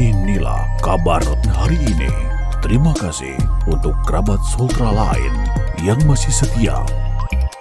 Inilah kabar hari ini. Terima kasih untuk kerabat Sultra lain yang masih setia.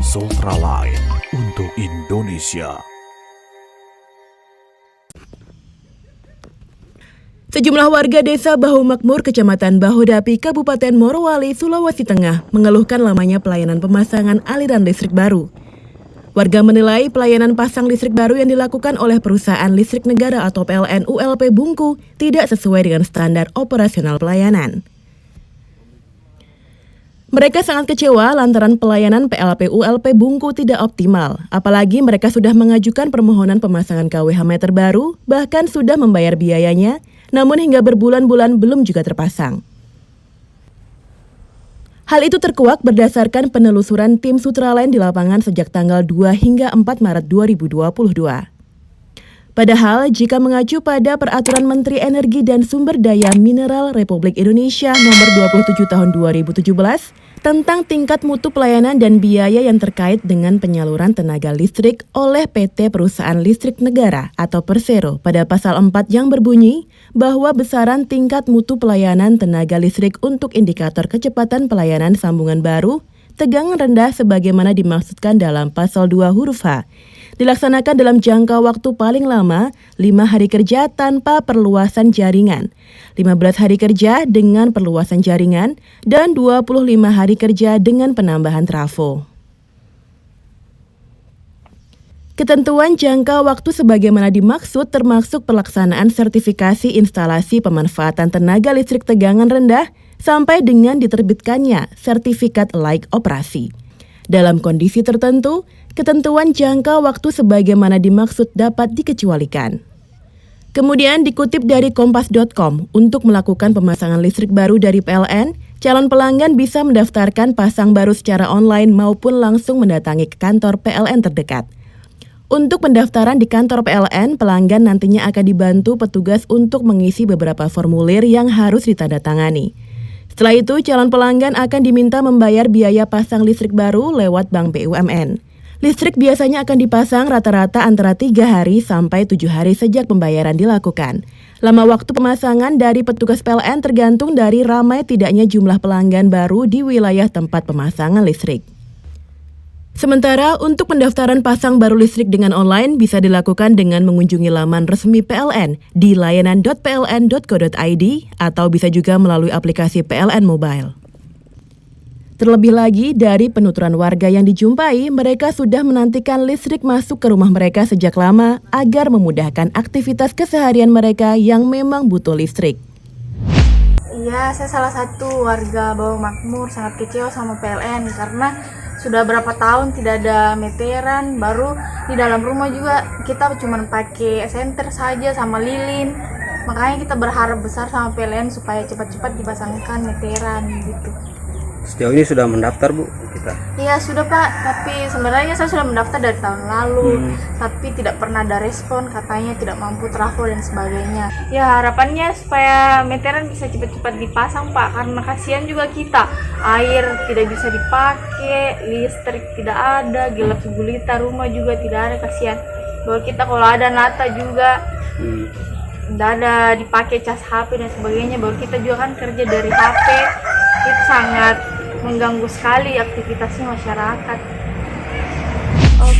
Sultra lain untuk Indonesia. Sejumlah warga desa Bahu Makmur, Kecamatan Bahodapi, Kabupaten Morowali, Sulawesi Tengah mengeluhkan lamanya pelayanan pemasangan aliran listrik baru. Warga menilai pelayanan pasang listrik baru yang dilakukan oleh perusahaan listrik negara atau PLN ULP Bungku tidak sesuai dengan standar operasional pelayanan. Mereka sangat kecewa lantaran pelayanan PLP ULP Bungku tidak optimal, apalagi mereka sudah mengajukan permohonan pemasangan KWH meter baru, bahkan sudah membayar biayanya, namun hingga berbulan-bulan belum juga terpasang. Hal itu terkuak berdasarkan penelusuran tim Sutraline di lapangan sejak tanggal 2 hingga 4 Maret 2022. Padahal, jika mengacu pada Peraturan Menteri Energi dan Sumber Daya Mineral Republik Indonesia Nomor 27 Tahun 2017 tentang tingkat mutu pelayanan dan biaya yang terkait dengan penyaluran tenaga listrik oleh PT Perusahaan Listrik Negara atau Persero pada pasal 4 yang berbunyi bahwa besaran tingkat mutu pelayanan tenaga listrik untuk indikator kecepatan pelayanan sambungan baru tegangan rendah sebagaimana dimaksudkan dalam pasal 2 huruf H dilaksanakan dalam jangka waktu paling lama 5 hari kerja tanpa perluasan jaringan, 15 hari kerja dengan perluasan jaringan, dan 25 hari kerja dengan penambahan trafo. Ketentuan jangka waktu sebagaimana dimaksud termasuk pelaksanaan sertifikasi instalasi pemanfaatan tenaga listrik tegangan rendah sampai dengan diterbitkannya sertifikat layak operasi. Dalam kondisi tertentu, ketentuan jangka waktu sebagaimana dimaksud dapat dikecualikan. Kemudian dikutip dari kompas.com, untuk melakukan pemasangan listrik baru dari PLN, calon pelanggan bisa mendaftarkan pasang baru secara online maupun langsung mendatangi ke kantor PLN terdekat. Untuk pendaftaran di kantor PLN, pelanggan nantinya akan dibantu petugas untuk mengisi beberapa formulir yang harus ditandatangani. Setelah itu, calon pelanggan akan diminta membayar biaya pasang listrik baru lewat Bank BUMN. Listrik biasanya akan dipasang rata-rata antara 3 hari sampai 7 hari sejak pembayaran dilakukan. Lama waktu pemasangan dari petugas PLN tergantung dari ramai tidaknya jumlah pelanggan baru di wilayah tempat pemasangan listrik. Sementara untuk pendaftaran pasang baru listrik dengan online bisa dilakukan dengan mengunjungi laman resmi PLN di layanan.pln.co.id atau bisa juga melalui aplikasi PLN Mobile. Terlebih lagi, dari penuturan warga yang dijumpai, mereka sudah menantikan listrik masuk ke rumah mereka sejak lama agar memudahkan aktivitas keseharian mereka yang memang butuh listrik. Iya, saya salah satu warga Bahu Makmur sangat kecewa sama PLN karena sudah berapa tahun tidak ada meteran, baru di dalam rumah juga kita cuma pakai senter saja sama lilin. Makanya kita berharap besar sama PLN supaya cepat-cepat dipasangkan meteran gitu. Sejauh ini sudah mendaftar, Bu, kita? Iya sudah, Pak, tapi sebenarnya saya sudah mendaftar dari tahun lalu, tapi tidak pernah ada respon, katanya tidak mampu trafo dan sebagainya. Ya harapannya supaya meteran bisa cepat-cepat dipasang, Pak, karena kasihan juga kita, air tidak bisa dipakai, listrik tidak ada, gelap segulita, rumah juga tidak ada, kasihan. Bahwa kita kalau ada nata juga tidak ada dipakai cas HP dan sebagainya, baru kita juga kan kerja dari HP, itu sangat mengganggu sekali aktivitasnya masyarakat.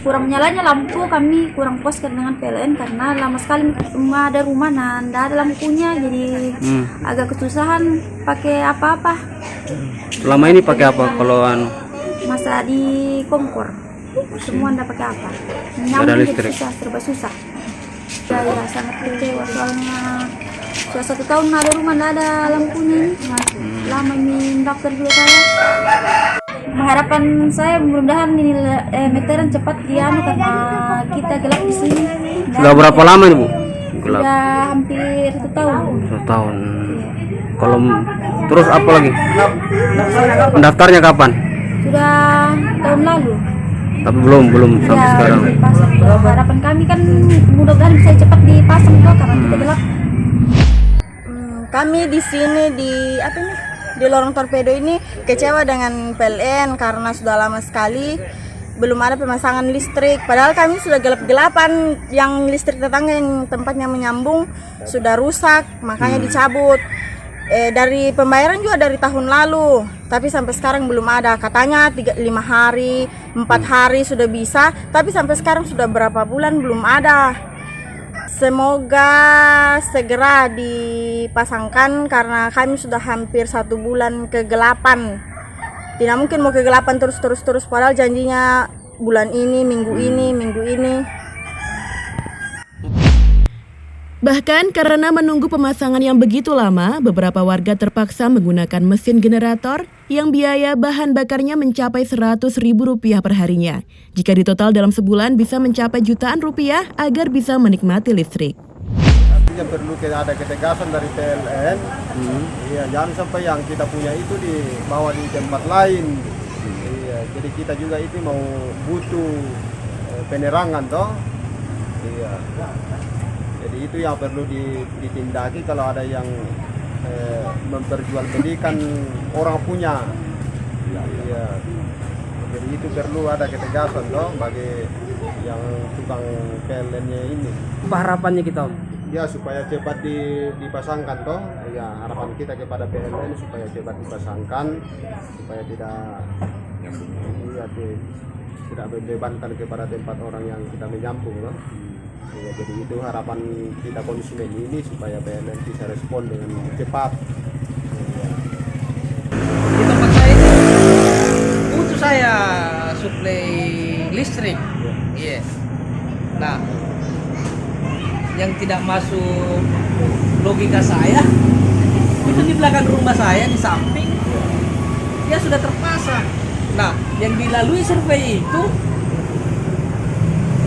Kurang nyalanya lampu, kami kurang puas dengan PLN karena lama sekali ada rumah nah tidak ada lampunya, jadi agak kesusahan pakai apa-apa. Selama ini pakai apa kalau Masa di kompor semua tidak pakai apa, nyambung jadi susah, serba susah. Ya sangat kecewa soalnya sudah 1 tahun ada rumah tidak ada lampunya ini. Lama ini daftar juga saya. Harapan saya mudah-mudahan ini meteran cepat karena kita gelap di sini. Sudah berapa lama ini, Bu? Gelap. Sudah hampir 1 tahun. 1 tahun. Kalau terus apa lagi? Pendaftarnya kapan? Sudah tahun lalu. Tapi belum sampai sekarang. Harapan kami kan mudah-mudahan bisa cepat dipasang tuh karena kita gelap. Kami di sini di lorong torpedo ini kecewa dengan PLN karena sudah lama sekali belum ada pemasangan listrik. Padahal kami sudah gelap-gelapan, yang listrik tetangga yang tempatnya menyambung sudah rusak, makanya dicabut. Dari pembayaran juga dari tahun lalu, tapi sampai sekarang belum ada. Katanya 5 hari, 4 hari sudah bisa, tapi sampai sekarang sudah berapa bulan belum ada. Semoga segera dipasangkan karena kami sudah hampir 1 bulan kegelapan. Tidak mungkin mau kegelapan terus padahal janjinya bulan ini, minggu ini. Bahkan karena menunggu pemasangan yang begitu lama, beberapa warga terpaksa menggunakan mesin generator yang biaya bahan bakarnya mencapai Rp100.000 per harinya. Jika ditotal dalam sebulan bisa mencapai jutaan rupiah agar bisa menikmati listrik. Artinya perlu ada ketegasan dari PLN. Iya, jangan sampai yang kita punya itu dibawa di tempat lain. Iya, jadi kita juga itu mau butuh penerangan toh. Iya. Jadi itu yang perlu ditindaki kalau ada yang memperjualbelikan orang punya. Iya. Jadi itu perlu ada ketegasan dong bagi yang tukang PLN-nya ini. Apa harapannya kita? Ya supaya cepat dipasangkan toh. Ya harapan kita kepada PLN supaya cepat dipasangkan supaya tidak membebankan kepada tempat orang yang kita menyampung toh. Ya, jadi itu harapan kita konsumen ini supaya PLN bisa respon dengan cepat. Ya. Di tempat saya itu butuh saya suplai listrik. Iya. Nah, yang tidak masuk logika saya itu di belakang rumah saya di samping dia sudah terpasang. Nah, yang dilalui survei itu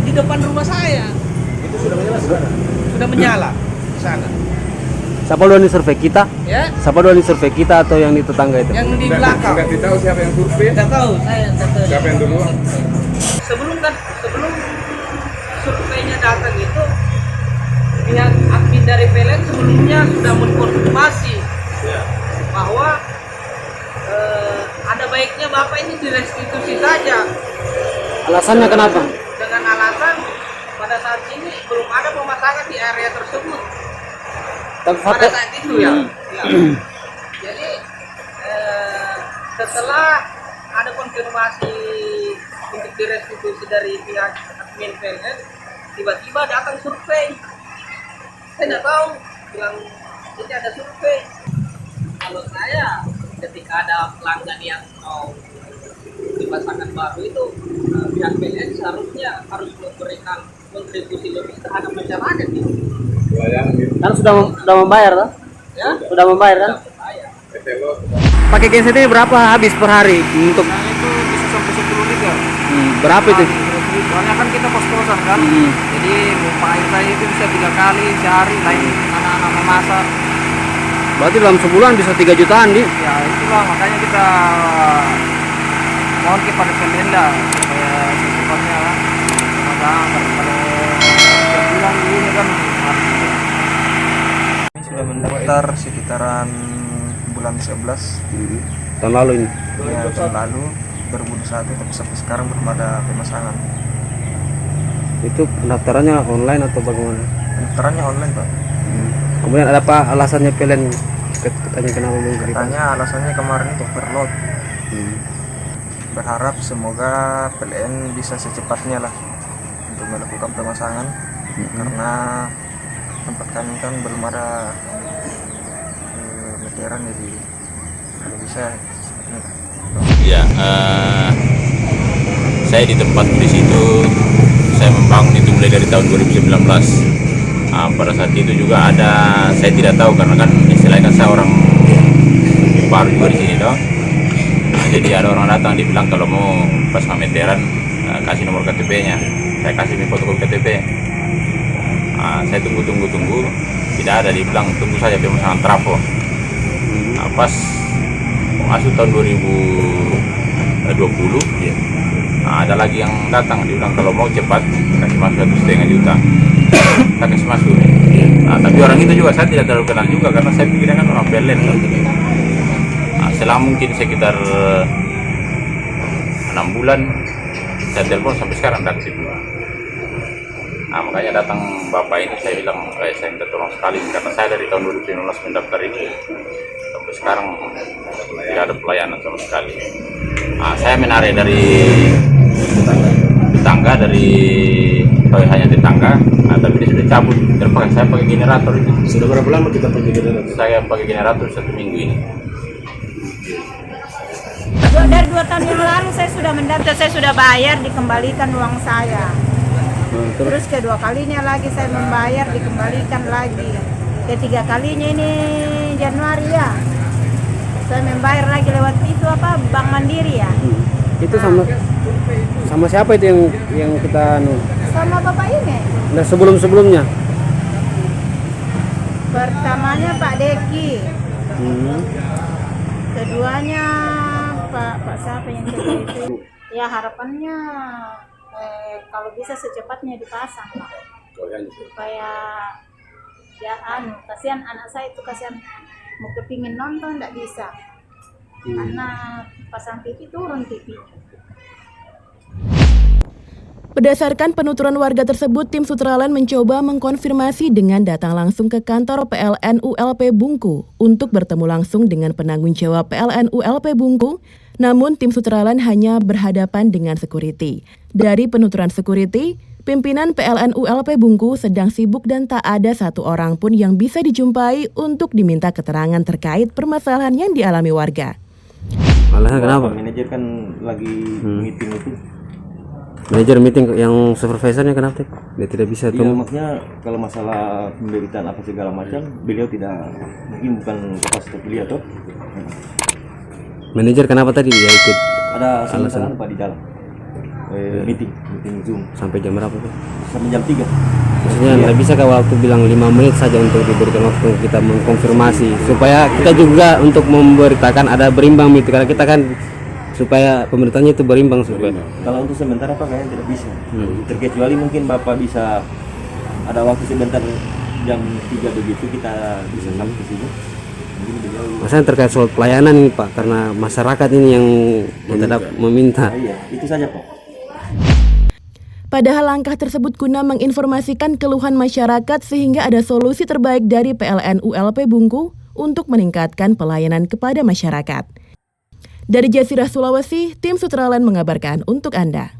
di depan rumah saya. Sudah menyala di sana. Siapa duluan di survei kita? Ya, Siapa duluan di survei kita atau yang di tetangga itu? yang di belakang. Nggak tahu siapa yang survei? Nggak tahu, saya nggak tahu. Siapa yang duluan? Sebelum surveinya datang itu pihak admin dari PLN sebelumnya sudah mengkonfirmasi bahwa ada baiknya Bapak ini direstitusi saja. Alasannya kenapa? Dengan alasan pada saat ini belum ada pemasangan di area tersebut. Pada saat itu ya. Jadi setelah ada konfirmasi untuk direstitusi dari pihak admin PLN, tiba-tiba datang survei. Saya tidak tahu, bilang ini ada survei. Kalau saya ketika ada pelanggan yang mau dipasangkan baru itu pihak PLN seharusnya harus memberikan kontribusi lebih terhadap masyarakat gitu. Kan sudah membayar toh? Ya? Sudah membayar kan? Pakai genset ini berapa habis per hari untuk? Nah, itu bisa sampai 10 liter. Berapa itu? Soalnya kan kita kos-kosan kan. Jadi pompa air saya itu bisa 3 kali sehari, lain anak-anak memasak. Berarti dalam sebulan bisa 3 jutaan di? Ya itulah makanya kita mohon kepada PLN lah supaya secepatnya lah pemasangan. Kalau setiap bulan ini kan sudah mendaftar sekitaran bulan 11 Tahun lalu ini. ya, tahun lalu 2021, tapi sampai sekarang belum ada pemasangan. Itu pendaftarannya online atau bagaimana? Pendaftarannya online, Pak. Kemudian ada apa alasannya PLN? Katanya kenapa memberi? Katanya alasannya kemarin itu overload. Berharap semoga PLN bisa secepatnya lah untuk melakukan pemasangan, karena tempat kami kan belum ada meteran, jadi kalau bisa ya. Saya di tempat di situ saya membangun itu mulai dari tahun 2019. Pada saat itu juga ada, saya tidak tahu karena kan istilahnya kan saya orang baru juga di sini toh. Jadi ada orang datang dibilang kalau mau pasang meteran kasih nomor KTP-nya. Saya kasih fotokopi KTP. Saya tunggu tidak ada, dibilang tunggu saja pemasangan trafo. Pas masuk tahun 2020 ada lagi yang datang dibilang kalau mau cepat kasih masuk 1,5 juta. Kita kasih masuk. Tapi orang itu juga saya tidak terlalu kenal juga karena saya pikirnya kan orang PLN. Setelah mungkin sekitar 6 bulan saya telepon sampai sekarang dari situ. Nah, makanya datang bapak ini saya bilang, saya minta tolong sekali karena saya dari tahun 2019 mendaftar ini sampai sekarang tidak ada pelayanan sama sekali. Nah, saya menarik dari tetangga, dari hanya tetangga, nah, tapi dia sudah cabut. Terpakai saya pakai generator itu. Sudah berapa lama kita pakai generator? Saya pakai generator 1 minggu ini. Dari 2 tahun yang lalu saya sudah mendaftar, saya sudah bayar, dikembalikan uang saya. Terus kedua kalinya lagi saya membayar, dikembalikan lagi. Ketiga kalinya ini Januari ya, saya membayar lagi lewat itu Bank Mandiri ya. Itu sama siapa itu yang kita Sama bapak ini. Nah, sebelumnya Pertamanya Pak Deki. Keduanya Pak siapa yang kedua itu? Ya harapannya kalau bisa secepatnya dipasang Pak. Supaya ya kasihan anak saya itu, kasihan mau kepingin nonton tidak bisa. Karena pasang TV turun TV. Berdasarkan penuturan warga tersebut, tim Sutraland mencoba mengkonfirmasi dengan datang langsung ke kantor PLN ULP Bungku untuk bertemu langsung dengan penanggung jawab PLN ULP Bungku, namun tim Sutraland hanya berhadapan dengan security. Dari penuturan security, pimpinan PLN ULP Bungku sedang sibuk dan tak ada satu orang pun yang bisa dijumpai untuk diminta keterangan terkait permasalahan yang dialami warga. Malahan kenapa? Manajer kan lagi meeting itu. Manajer meeting yang supervisornya kenapa? Dia tidak bisa Iya, maksudnya kalau masalah pemberitaan apa segala macam, beliau tidak, mungkin bukan kapasitas beliau toh. Manajer kenapa tadi dia ikut? Ada alasan Pak di dalam. Meeting Zoom. Sampai jam berapa tuh? Sampai jam 3. Maksudnya nggak bisa kalau waktu bilang 5 menit saja untuk diberikan waktu kita mengkonfirmasi supaya kita juga untuk memberitakan ada berimbang itu, karena kita kan supaya pemerintahnya itu berimbang supaya. Kalau untuk sementara Pak kayaknya tidak bisa. Terkecuali mungkin Bapak bisa ada waktu sebentar jam 3 begitu kita bisa sampai ke sini. Masalah terkait soal pelayanan ini Pak, karena masyarakat ini yang meminta. Iya, itu saja Pak. Padahal langkah tersebut guna menginformasikan keluhan masyarakat sehingga ada solusi terbaik dari PLN ULP Bungku untuk meningkatkan pelayanan kepada masyarakat. Dari Jazirah Sulawesi, tim Sutraland mengabarkan untuk Anda.